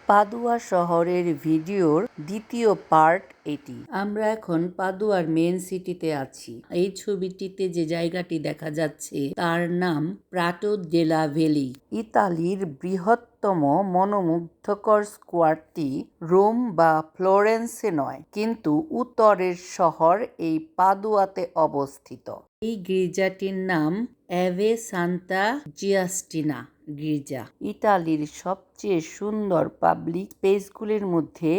Padua শহরের ভিডিওর দ্বিতীয় পার্ট এটি। আমরা এখন পাদুয়ার মেন সিটিতে আছি। এই ছবিটিতে যে জায়গাটি দেখা যাচ্ছে তার নাম প্রাটো ডেলা ভেলি। ইতালির বৃহত্তম মনোমুগ্ধকর স্কোয়ারটি রোম বা ফ্লোরেন্সে নয়, কিন্তু উত্তরের শহর এই পাদুয়াতে অবস্থিত। এই গির্জাটির নাম অ্যাভে সান্তা জিয়াস্টিনা গির্জা। ইতালির সবচেয়ে সুন্দর পাবলিক স্পেসগুলির মধ্যে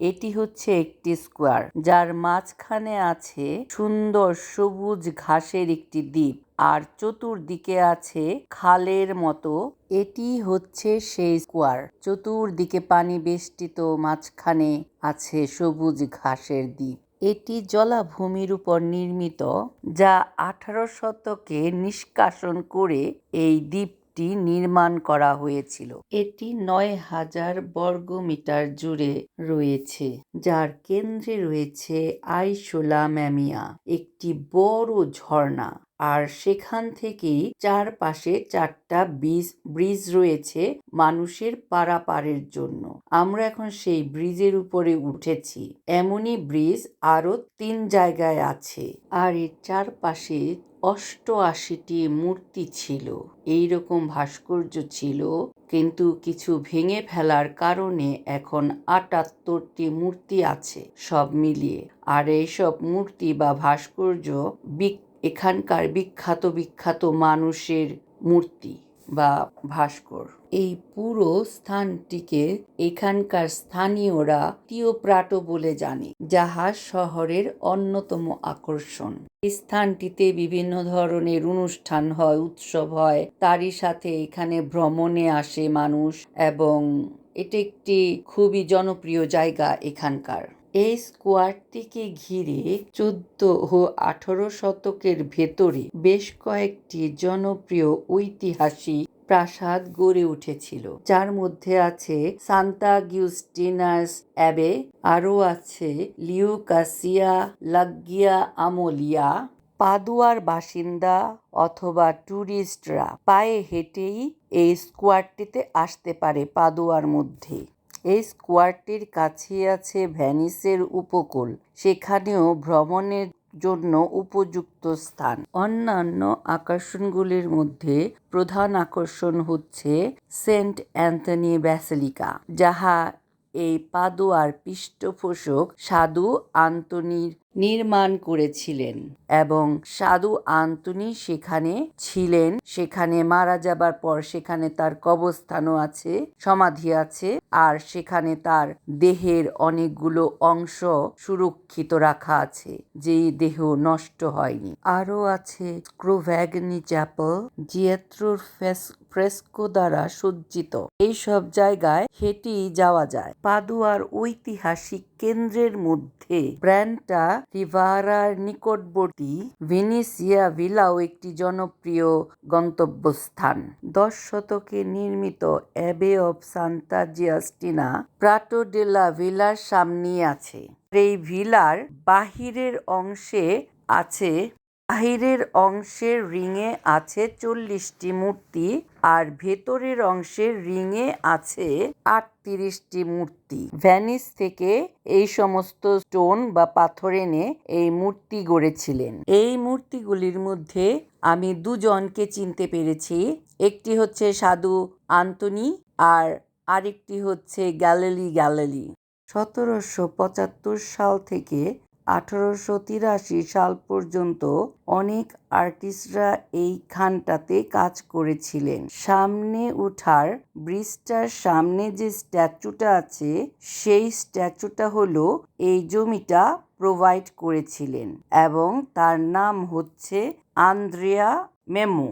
এটি হচ্ছে একটি স্কোয়ার, যার মাঝখানে আছে সুন্দর সবুজ ঘাসের একটি দ্বীপ, আর চতুর্দিকে আছে খালের মতো। এটি হচ্ছে সেই স্কোয়ার, চতুর্দিকে পানি বেষ্টিত, মাঝখানে আছে সবুজ ঘাসের দ্বীপ। এটি জলাভূমির উপর নির্মিত, যা 18 শতকে নিষ্কাশন করে এই দ্বীপটি নির্মাণ করা হয়েছিল। এটি 9000 বর্গমিটার জুড়ে রয়েছে, যার কেন্দ্রে রয়েছে আইসোলা ম্যামিয়া, একটি বড় ঝর্ণা, আর সেখান থেকেই চারপাশে 4টা ব্রিজ রয়েছে মানুষের পারাপারের জন্য। আমরা এখন সেই ব্রিজের উপরে উঠেছি। এমনই ব্রিজ আরো 3 জায়গায় আছে, আর এর চারপাশে 88টি মূর্তি ছিল। এইরকম ভাস্কর্য ছিল, কিন্তু কিছু ভেঙে ফেলার কারণে এখন 78টি মূর্তি আছে সব মিলিয়ে। আর এইসব মূর্তি বা ভাস্কর্য এখানকার বিখ্যাত মানুষের মূর্তি বা ভাস্কর। এই পুরো স্থানটিকে এখানকার স্থানীয়রা তিও প্রাটো বলে জানে, যাহা শহরের অন্যতম আকর্ষণ। এই স্থানটিতে বিভিন্ন ধরনের অনুষ্ঠান হয়, উৎসব হয়, তারই সাথে এখানে ভ্রমণে আসে মানুষ, এবং এটি একটি খুবই জনপ্রিয় জায়গা এখানকার। এই স্কোয়ারটিকে ঘিরে 14 ও 18 শতকের ভেতরে বেশ কয়েকটি জনপ্রিয় ঐতিহাসিক প্রাসাদ গড়ে উঠেছিল, যার মধ্যে আছে সান্তা গিউস্টিনাস অ্যাবে, আরও আছে লিউকাসিয়া লাগ্গিয়া আমোলিয়া। পাদুয়ার বাসিন্দা অথবা ট্যুরিস্টরা পায়ে হেঁটেই এই স্কোয়ারটিতে আসতে পারে পাদুয়ার মধ্যে। এই স্কোয়ারটির কাছেই আছে ভেনিসের উপকূল, সেখানেও ভ্রমণের জন্য উপযুক্ত স্থান। অন্যান্য আকর্ষণগুলির মধ্যে প্রধান আকর্ষণ হচ্ছে সেন্ট অ্যান্থনি ব্যাসিলিকা, যাহা এই পাদুয়ার পৃষ্ঠপোষক সাধু আন্তনির নির্মাণ করেছিলেন, এবং সাধু আন্তনি সেখানে ছিলেন। সেখানে মারা যাবার পর সেখানে তার কবরস্থানও আছে, সমাধি আছে, আর সেখানে তার দেহের অনেকগুলো অংশ সুরক্ষিত রাখা আছে, যেই দেহ নষ্ট হয়নি। আরও আছে স্ক্রোভ্যাগনি চ্যাপেল, জিয়েত্রোর ফ্রেস্কো দ্বারা সজ্জিত। এইসব জায়গায় হেঁটেই যাওয়া যায়। পাদুয়ার ঐতিহাসিক কেন্দ্রের মধ্যে ব্র্যান্টা রিভারার নিকটবর্তী ভেনিসিয়া ভিলাও একটি জনপ্রিয় গন্তব্যস্থান। 10 শতকে নির্মিত অ্যাবে অব সান্তা জিয়াস্টিনা প্রাটো ডেলা ভিলার সামনেই আছে। এই ভিলার বাহিরের অংশের রিংয়ে আছে 40টি মূর্তি, আর ভেতরের অংশের রিংয়ে আছে 38টি মূর্তি। ভেনিস থেকে এই সমস্ত স্টোন বা পাথর এনে এই মূর্তি গড়েছিলেন। এই মূর্তিগুলির মধ্যে আমি দুজনকে চিনতে পেরেছি। একটি হচ্ছে সাধু আন্তনি, আর আরেকটি হচ্ছে গ্যালিলি। 1775 সাল থেকে 1883 সাল পর্যন্ত অনেক আর্টিস্টরা এইখানটাতে কাজ করেছিলেন। সামনে উঠার ব্রিজটার সামনে যে স্ট্যাচুটা আছে, সেই স্ট্যাচুটা হলো এই জমিটা প্রোভাইড করেছিলেন, এবং তার নাম হচ্ছে আন্দ্রেয়া মেমো।